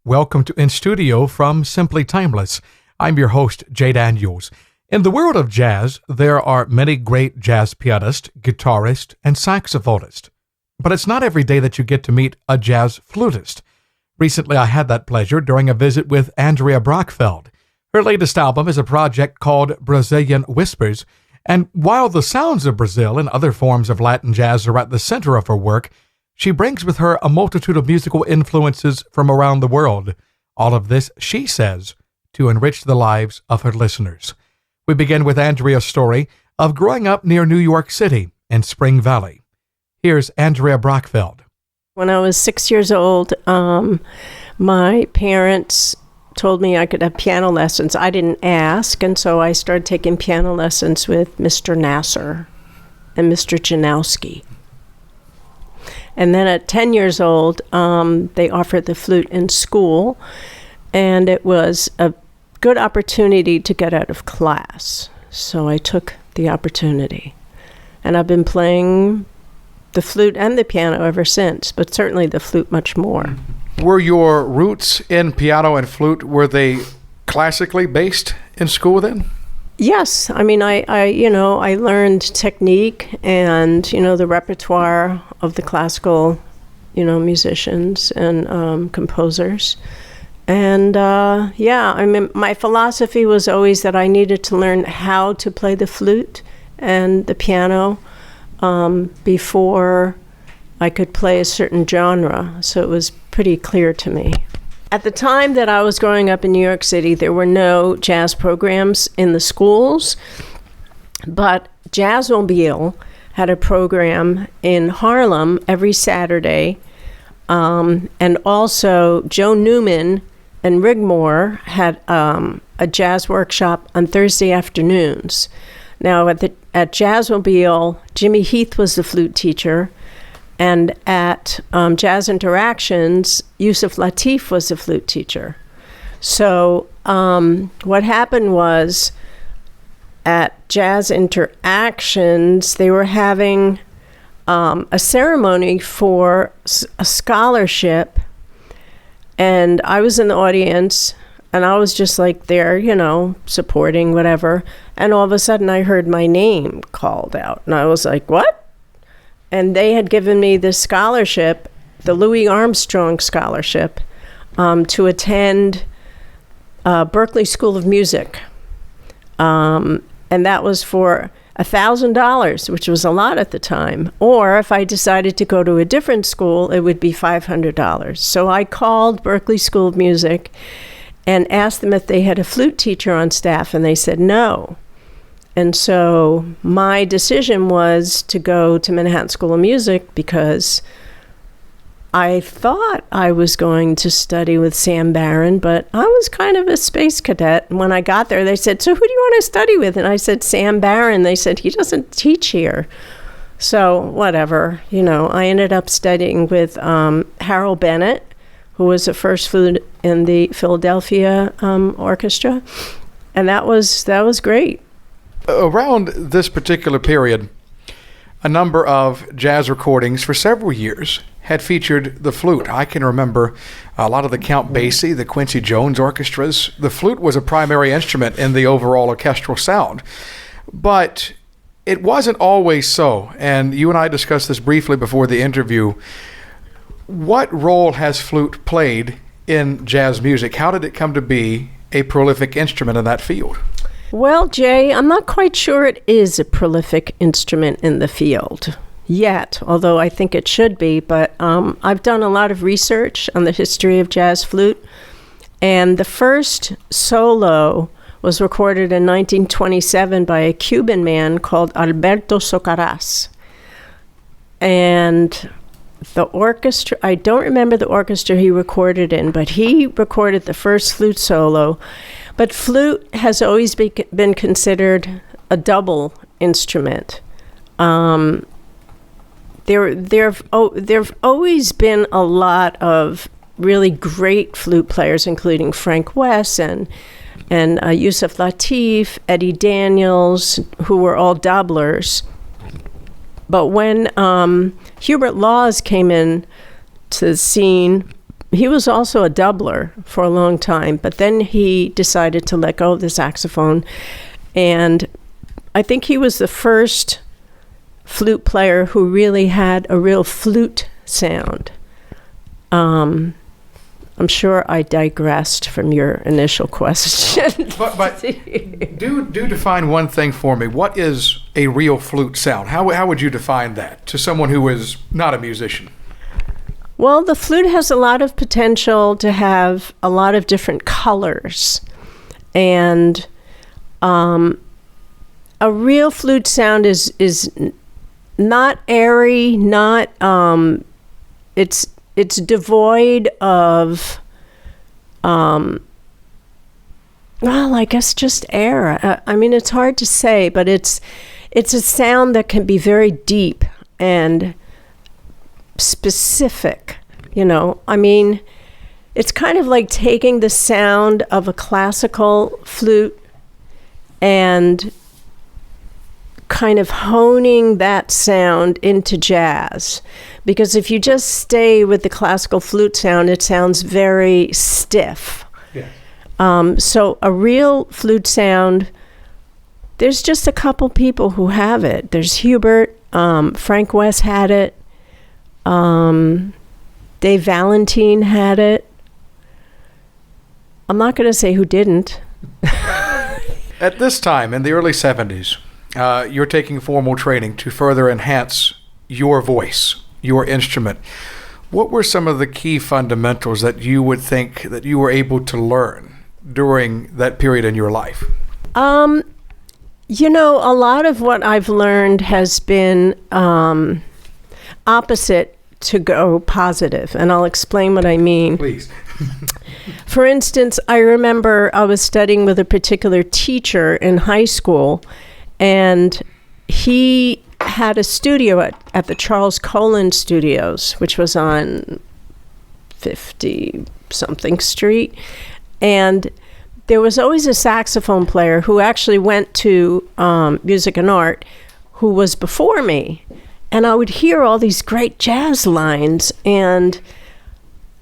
Welcome to In Studio from Simply Timeless. I'm your host, Jay Daniels. In the world of jazz, there are many great jazz pianists, guitarists, and saxophonists. But it's not every day that you get to meet a jazz flutist. Recently, I had that pleasure during a visit with Andrea Brachfeld. Her latest album is a project called Brazilian Whispers, and while the sounds of Brazil and other forms of Latin jazz are at the center of her work, she brings with her a multitude of musical influences from around the world. All of this, she says, to enrich the lives of her listeners. We begin with Andrea's story of growing up near New York City in Spring Valley. Here's Andrea Brachfeld. When I was 6 years old, my parents told me I could have piano lessons. I didn't ask, and so I started taking piano lessons with Mr. Nasser and Mr. Janowski. And then at 10 years old, they offered the flute in school, and it was a good opportunity to get out of class. So I took the opportunity. And I've been playing the flute and the piano ever since, but certainly the flute much more. Were your roots in piano and flute, were they classically based in school then? Yes, I mean, I learned technique and, the repertoire of the classical, musicians and composers. And, my philosophy was always that I needed to learn how to play the flute and the piano before I could play a certain genre. So it was pretty clear to me. At the time that I was growing up in New York City, there were no jazz programs in the schools, but Jazzmobile had a program in Harlem every Saturday, and also Joe Newman and Rigmore had a jazz workshop on Thursday afternoons. Now, at Jazzmobile, Jimmy Heath was the flute teacher, and at Jazz Interactions, Yusuf Lateef was the flute teacher. So what happened was, at Jazz Interactions, they were having a ceremony for a scholarship, and I was in the audience, and I was just like there, supporting whatever, and all of a sudden I heard my name called out, and I was like, what? And they had given me this scholarship, the Louis Armstrong Scholarship, to attend Berklee School of Music. And that was for $1,000, which was a lot at the time. Or if I decided to go to a different school, it would be $500. So I called Berklee School of Music and asked them if they had a flute teacher on staff, and they said no. And so my decision was to go to Manhattan School of Music because I thought I was going to study with Sam Barron, but I was kind of a space cadet. And when I got there, they said, so who do you want to study with? And I said, Sam Barron. They said, he doesn't teach here. So whatever, I ended up studying with Harold Bennett, who was the first flute in the Philadelphia orchestra. And that was great. Around this particular period, a number of jazz recordings for several years had featured the flute. I can remember a lot of the Count Basie, the Quincy Jones orchestras. The flute was a primary instrument in the overall orchestral sound. But it wasn't always so, and you and I discussed this briefly before the interview. What role has flute played in jazz music? How did it come to be a prolific instrument in that field? Well, Jay, I'm not quite sure it is a prolific instrument in the field yet, although I think it should be. But I've done a lot of research on the history of jazz flute, and the first solo was recorded in 1927 by a Cuban man called Alberto Socarrás. And the orchestra, I don't remember the orchestra he recorded in, but he recorded the first flute solo. But flute has always been considered a double instrument. There've always been a lot of really great flute players, including Frank West and Yusuf Lateef, Eddie Daniels, who were all doublers. But when Hubert Laws came in to the scene he was also a doubler for a long time, but then he decided to let go of the saxophone. And I think he was the first flute player who really had a real flute sound. I'm sure I digressed from your initial question. But do define one thing for me. What is a real flute sound? How would you define that to someone who is not a musician? Well, the flute has a lot of potential to have a lot of different colors. And a real flute sound is not airy, not it's devoid of well, I guess just air. I mean, it's hard to say, but it's a sound that can be very deep and specific, you know. I mean, it's kind of like taking the sound of a classical flute and kind of honing that sound into jazz. Because if you just stay with the classical flute sound, it sounds very stiff. Yeah. So a real flute sound, there's just a couple people who have it. There's Hubert, Frank West had it, Dave Valentine had it. I'm not going to say who didn't. At this time, in the early 70s, you're taking formal training to further enhance your voice, your instrument. What were some of the key fundamentals that you would think that you were able to learn during that period in your life? You know, a lot of what I've learned has been opposite to go positive, and I'll explain what I mean. Please. For instance, I remember I was studying with a particular teacher in high school, and he had a studio at the Charles Colin Studios, which was on 50-something Street. And there was always a saxophone player who actually went to music and art who was before me. And I would hear all these great jazz lines. And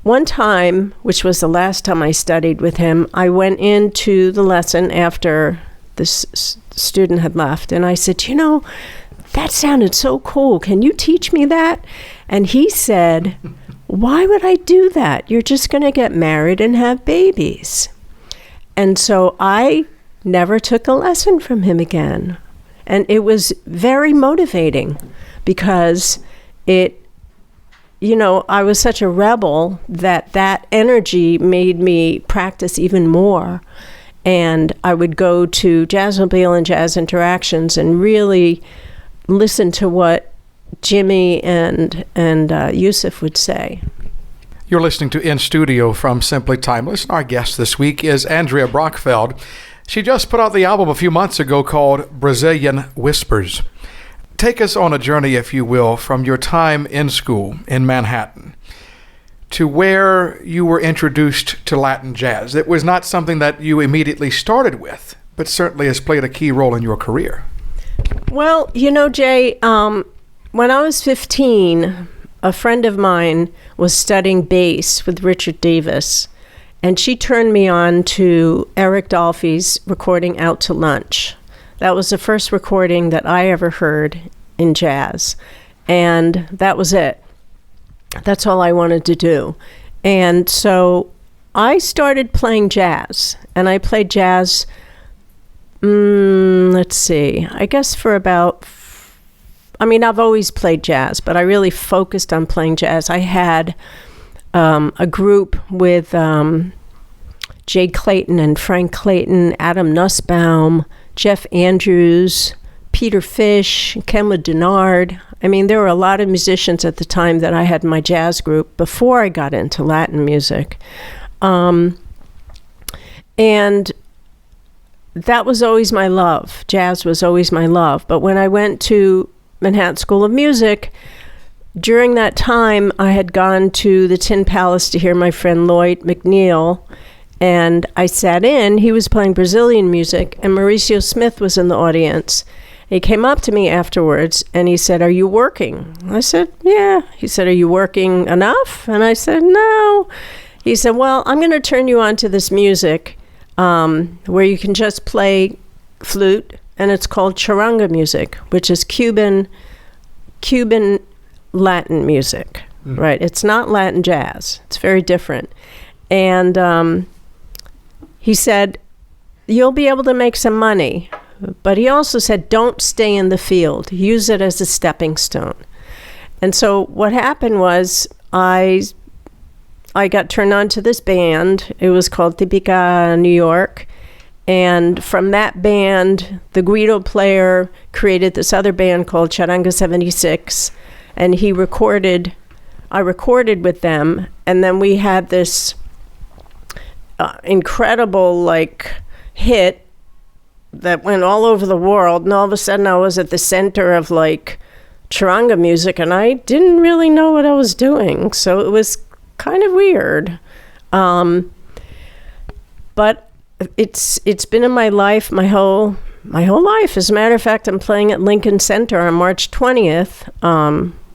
one time, which was the last time I studied with him, I went into the lesson after this student had left. And I said, you know, that sounded so cool. Can you teach me that? And he said, why would I do that? You're just going to get married and have babies. And so I never took a lesson from him again. And it was very motivating because it, you know, I was such a rebel that energy made me practice even more. And I would go to Jazzmobile and Jazz Interactions and really listen to what Jimmy and Yusuf would say. You're listening to In Studio from Simply Timeless. Our guest this week is Andrea Brachfeld. She just put out the album a few months ago called Brazilian Whispers. Take us on a journey, if you will, from your time in school in Manhattan to where you were introduced to Latin jazz. It was not something that you immediately started with, but certainly has played a key role in your career. Well, you know, Jay, when I was 15, a friend of mine was studying bass with Richard Davis, and she turned me on to Eric Dolphy's recording Out to Lunch. That was the first recording that I ever heard in jazz, and that was it. That's all I wanted to do. And so I started playing jazz, and I played jazz, let's see, I guess for about, I've always played jazz, but I really focused on playing jazz. I had a group with Jay Clayton and Frank Clayton, Adam Nussbaum, Jeff Andrews, Peter Fish, Kenwood Denard. There were a lot of musicians at the time that I had in my jazz group before I got into Latin music. And that was always my love. Jazz was always my love. But when I went to Manhattan School of Music, during that time, I had gone to the Tin Palace to hear my friend Lloyd McNeil, and I sat in. He was playing Brazilian music, and Mauricio Smith was in the audience. He came up to me afterwards and he said, "Are you working?" I said, "Yeah." He said, "Are you working enough?" And I said, "No." He said, "Well, I'm going to turn you on to this music where you can just play flute, and it's called charanga music, which is Cuban Latin music, right? It's not Latin jazz. It's very different." And he said, "You'll be able to make some money." But he also said, "Don't stay in the field. Use it as a stepping stone." And so what happened was I got turned on to this band. It was called Tipica New York. And from that band, the Guido player created this other band called Charanga 76. And I recorded with them. And then we had this incredible hit that went all over the world, and all of a sudden I was at the center of charanga music, and I didn't really know what I was doing, so it was kind of weird. But it's been in my life my whole life. As a matter of fact, I'm playing at Lincoln Center on March 20th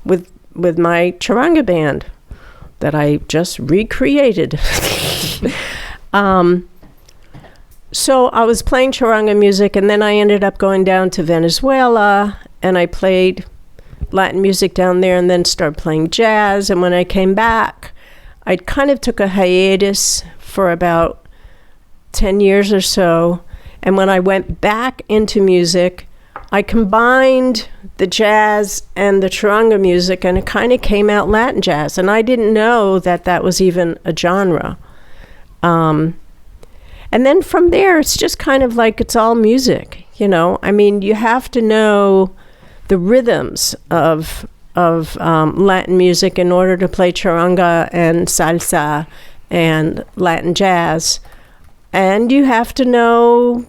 with my charanga band that I just recreated. So I was playing charanga music, and then I ended up going down to Venezuela, and I played Latin music down there, and then started playing jazz. And when I came back, I kind of took a hiatus for about 10 years or so. And when I went back into music, I combined the jazz and the charanga music, and it kind of came out Latin jazz. And I didn't know that was even a genre. And then from there, it's just kind of it's all music, I mean, you have to know the rhythms of Latin music in order to play charanga and salsa and Latin jazz. And you have to know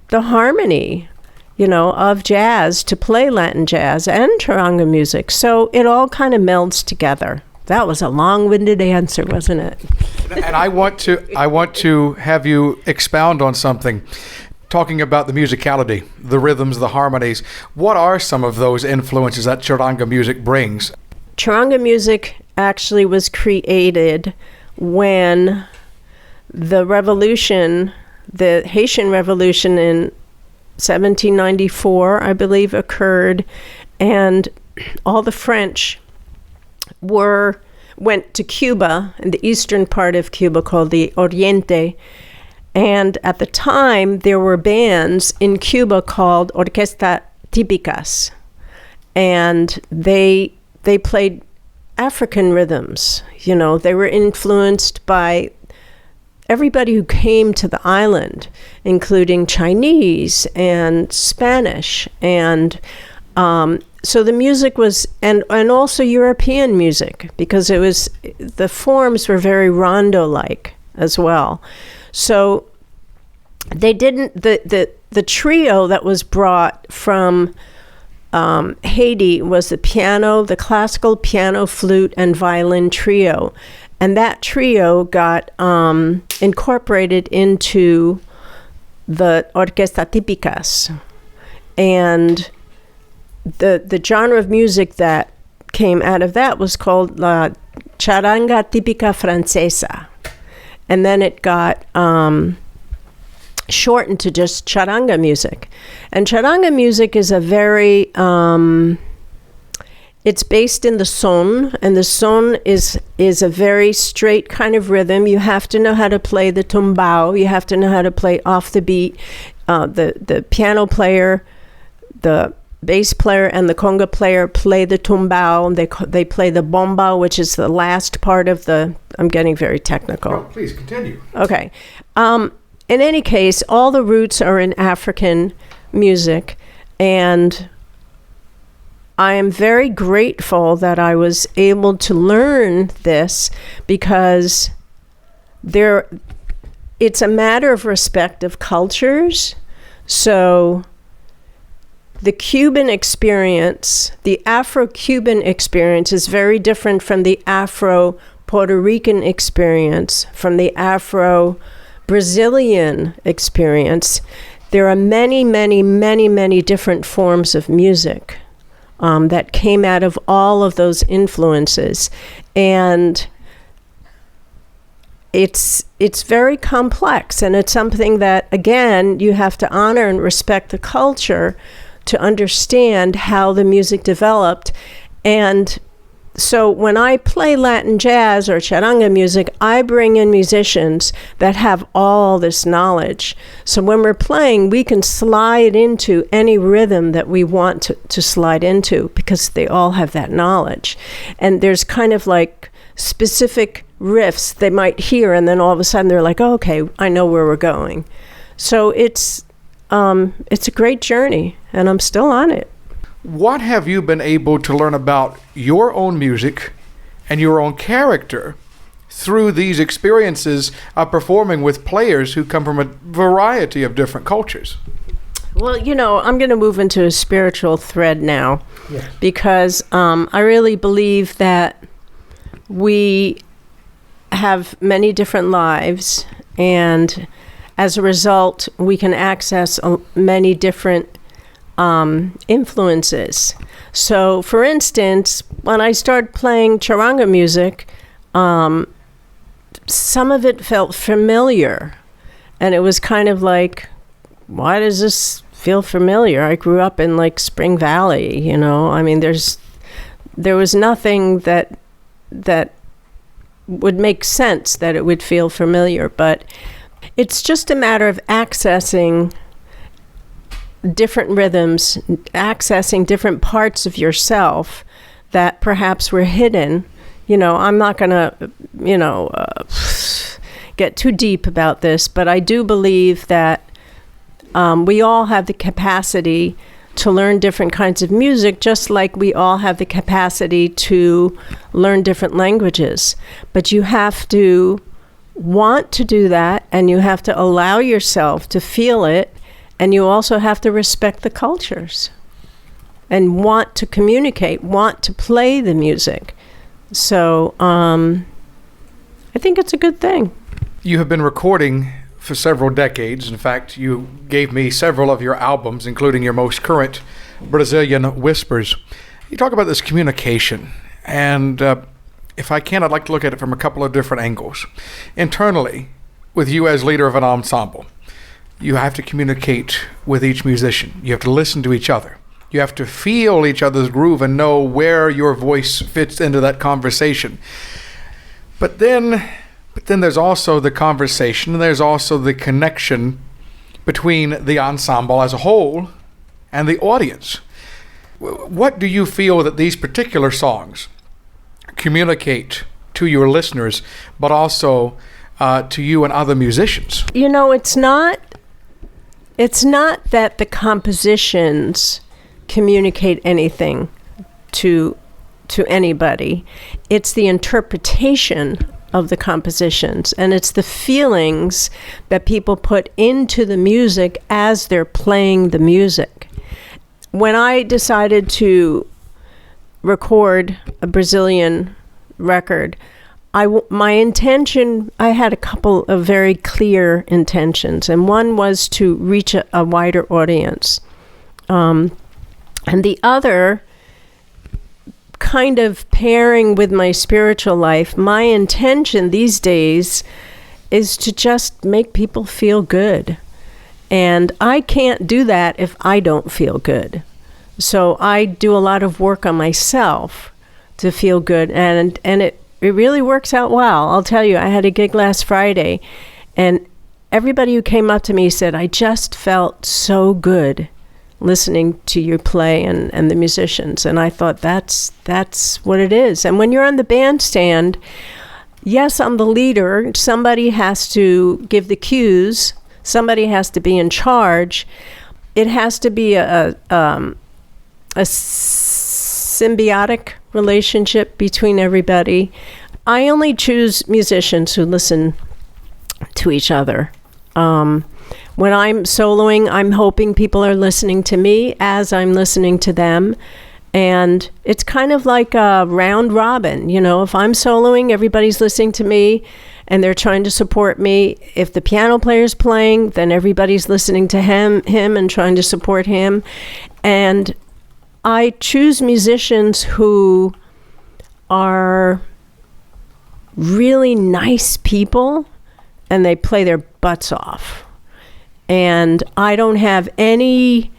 the harmony, of jazz to play Latin jazz and charanga music. So it all kind of melds together. That was a long-winded answer, wasn't it? And I want to have you expound on something, talking about the musicality, the rhythms, the harmonies. What are some of those influences that charanga music brings? Charanga music actually was created when the revolution, the Haitian Revolution in 1794, I believe, occurred, and all the French went to Cuba, in the eastern part of Cuba called the Oriente. And at the time, there were bands in Cuba called Orquesta Típicas. And they played African rhythms. They were influenced by everybody who came to the island, including Chinese and Spanish. And so the music was, and also European music, because the forms were very rondo-like as well. So they didn't, the trio that was brought from Haiti was the classical piano, flute, and violin trio. And that trio got incorporated into the Orquesta Típicas. And the genre of music that came out of that was called La Charanga Típica Francesa. And then it got shortened to just charanga music. And charanga music is a very, it's based in the son, and the son is a very straight kind of rhythm. You have to know how to play the tumbao. You have to know how to play off the beat. The piano player, the bass player, and the conga player play the tumbao. They play the bomba, which is the last part of the. I'm getting very technical. No, please continue. Okay. In any case, all the roots are in African music, and I am very grateful that I was able to learn this, because it's a matter of respect of cultures. So the Cuban experience, the Afro-Cuban experience, is very different from the Afro-Puerto Rican experience, from the Afro-Brazilian experience. there are many, many, many, many different forms of music that came out of all of those influences. And it's very complex, and it's something that, again, you have to honor and respect the culture to understand how the music developed. And so when I play Latin jazz or charanga music, I bring in musicians that have all this knowledge. So when we're playing, we can slide into any rhythm that we want to slide into, because they all have that knowledge. And there's kind of like specific riffs they might hear, and then all of a sudden they're like, oh, okay, I know where we're going. So it's a great journey, and I'm still on it. What have you been able to learn about your own music and your own character through these experiences of performing with players who come from a variety of different cultures? Well, I'm going to move into a spiritual thread now, because I really believe that we have many different lives, and as a result, we can access many different influences. So, for instance, when I started playing charanga music, some of it felt familiar, and it was kind of like, why does this feel familiar? I grew up in like Spring Valley, I mean, there was nothing that would make sense that it would feel familiar, but it's just a matter of accessing different rhythms, accessing different parts of yourself that perhaps were hidden. I'm not going to, get too deep about this, but I do believe that we all have the capacity to learn different kinds of music, just like we all have the capacity to learn different languages. But you have to want to do that, and you have to allow yourself to feel it, and you also have to respect the cultures and want to communicate, want to play the music. So I think it's a good thing. You have been recording for several decades. In fact, you gave me several of your albums, including your most current, Brazilian Whispers. You talk about this communication, and if I can, I'd like to look at it from a couple of different angles. Internally, with you as leader of an ensemble, you have to communicate with each musician. You have to listen to each other. You have to feel each other's groove and know where your voice fits into that conversation. But then there's also the conversation, and there's also the connection between the ensemble as a whole and the audience. What do you feel that these particular songs communicate to your listeners, but also to you and other musicians? It's not that the compositions communicate anything to anybody. It's the interpretation of the compositions, and it's the feelings that people put into the music as they're playing the music. When I decided to record a Brazilian record, my intention, I had a couple of very clear intentions, and one was to reach a wider audience. And the other, kind of pairing with my spiritual life, my intention these days is to just make people feel good. And I can't do that if I don't feel good. So I do a lot of work on myself to feel good, and it really works out well. I'll tell you, I had a gig last Friday, and everybody who came up to me said, I just felt so good listening to you play and the musicians. And I thought, that's what it is. And when you're on the bandstand, yes, I'm the leader. Somebody has to give the cues. Somebody has to be in charge. It has to be a symbiotic relationship between everybody. I only choose musicians who listen to each other. When I'm soloing, I'm hoping people are listening to me as I'm listening to them. And it's kind of like a round robin. If I'm soloing, everybody's listening to me. and they're trying to support me. If the piano player's playing, then everybody's listening to him and trying to support him. And I choose musicians who are really nice people, and they play their butts off. And I don't have any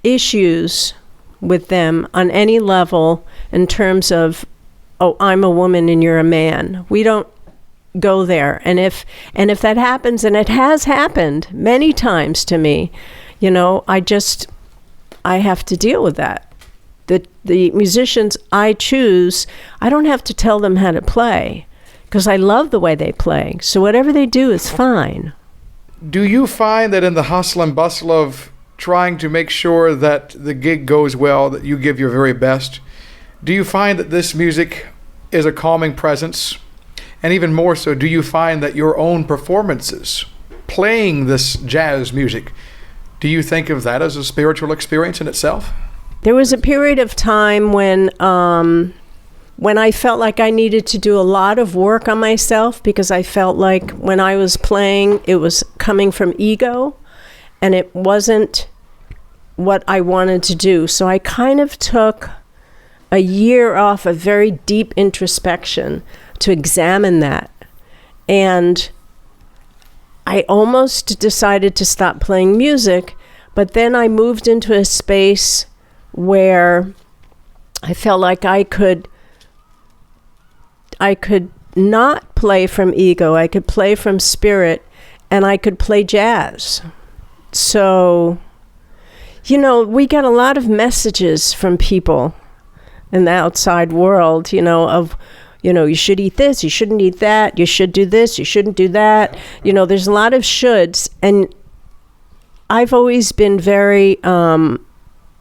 issues with them on any level in terms of, oh, I'm a woman and you're a man. We don't go there. And if that happens, and it has happened many times to me, I have to deal with that. The musicians I choose, I don't have to tell them how to play, because I love the way they play. So whatever they do is fine. Do you find that in the hustle and bustle of trying to make sure that the gig goes well, that you give your very best, do you find that this music is a calming presence? And even more so, do you find that your own performances, playing this jazz music, do you think of that as a spiritual experience in itself? There was a period of time when I felt like I needed to do a lot of work on myself, because I felt like when I was playing, it was coming from ego, and it wasn't what I wanted to do. So I kind of took a year off of very deep introspection to examine that. And I almost decided to stop playing music, but then I moved into a space where I felt like I could not play from ego, I could play from spirit, and I could play jazz. So, we get a lot of messages from people in the outside world, of, you should eat this, you shouldn't eat that, you should do this, you shouldn't do that. There's a lot of shoulds, and I've always been very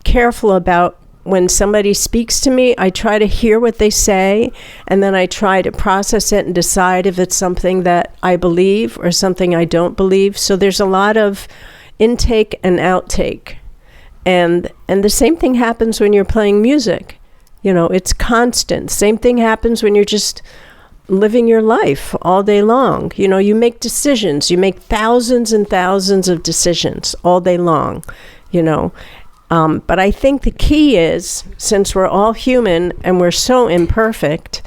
careful about when somebody speaks to me. I try to hear what they say, and then I try to process it and decide if it's something that I believe or something I don't believe. So there's a lot of intake and outtake. And the same thing happens when you're playing music. It's constant. Same thing happens when you're just living your life all day long. You make decisions. You make thousands and thousands of decisions all day long, But I think the key is, since we're all human and we're so imperfect,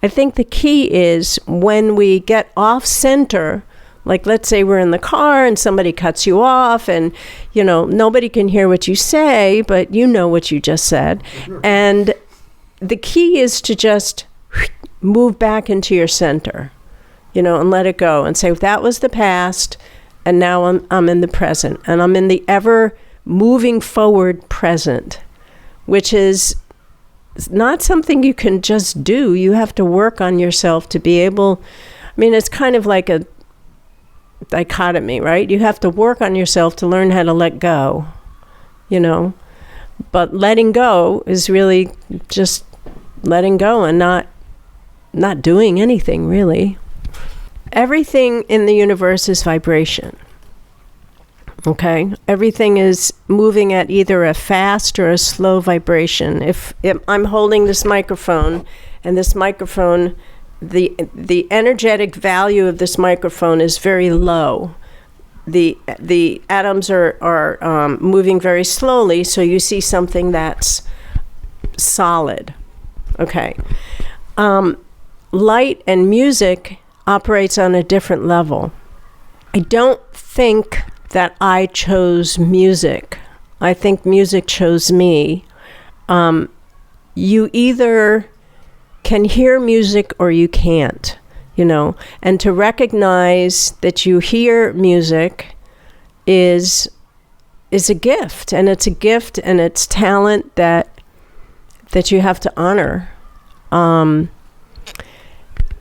I think the key is when we get off center, like let's say we're in the car and somebody cuts you off, and, nobody can hear what you say, but you know what you just said. And the key is to just move back into your center, and let it go and say, that was the past, and now I'm in the present, and I'm in the ever moving forward present, which is not something you can just do. You have to work on yourself to be able, it's kind of like a dichotomy, right? You have to work on yourself to learn how to let go, but letting go is really just letting go and not doing anything, really. Everything in the universe is vibration. Okay, everything is moving at either a fast or a slow vibration. If I'm holding this microphone, and this microphone, the energetic value of this microphone is very low. The atoms are moving very slowly, so you see something that's solid. Okay, light and music operates on a different level. I don't think that I chose music. I think music chose me. You either can hear music or you can't, and to recognize that you hear music is a gift, and it's a gift, and it's talent that you have to honor.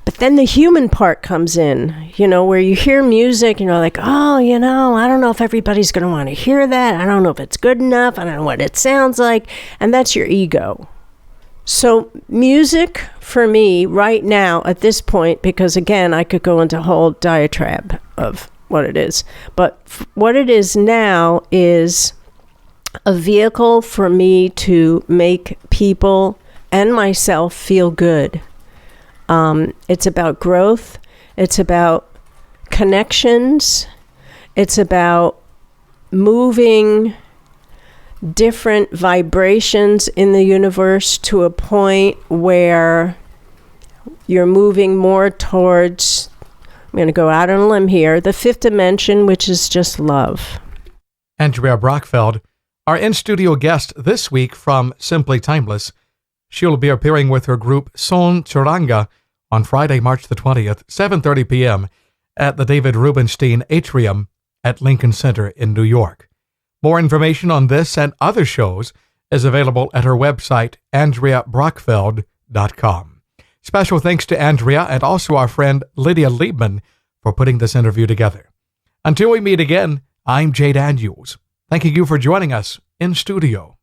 But then the human part comes in, where you hear music and you're like, oh, I don't know if everybody's going to want to hear that. I don't know if it's good enough. I don't know what it sounds like. And that's your ego. So music for me right now at this point, because again, I could go into a whole diatribe of what it is. But what it is now is a vehicle for me to make people and myself feel good. It's about growth. It's about connections. It's about moving different vibrations in the universe to a point where you're moving more towards, I'm going to go out on a limb here, the fifth dimension, which is just love. Andrea Brachfeld, our in-studio guest this week from Simply Timeless. She'll be appearing with her group Son Churanga on Friday, March the 20th, 7:30 p.m. at the David Rubenstein Atrium at Lincoln Center in New York. More information on this and other shows is available at her website, AndreaBrachfeld.com. Special thanks to Andrea and also our friend Lydia Liebman for putting this interview together. Until we meet again, I'm Jay Daniels, thanking you for joining us in studio.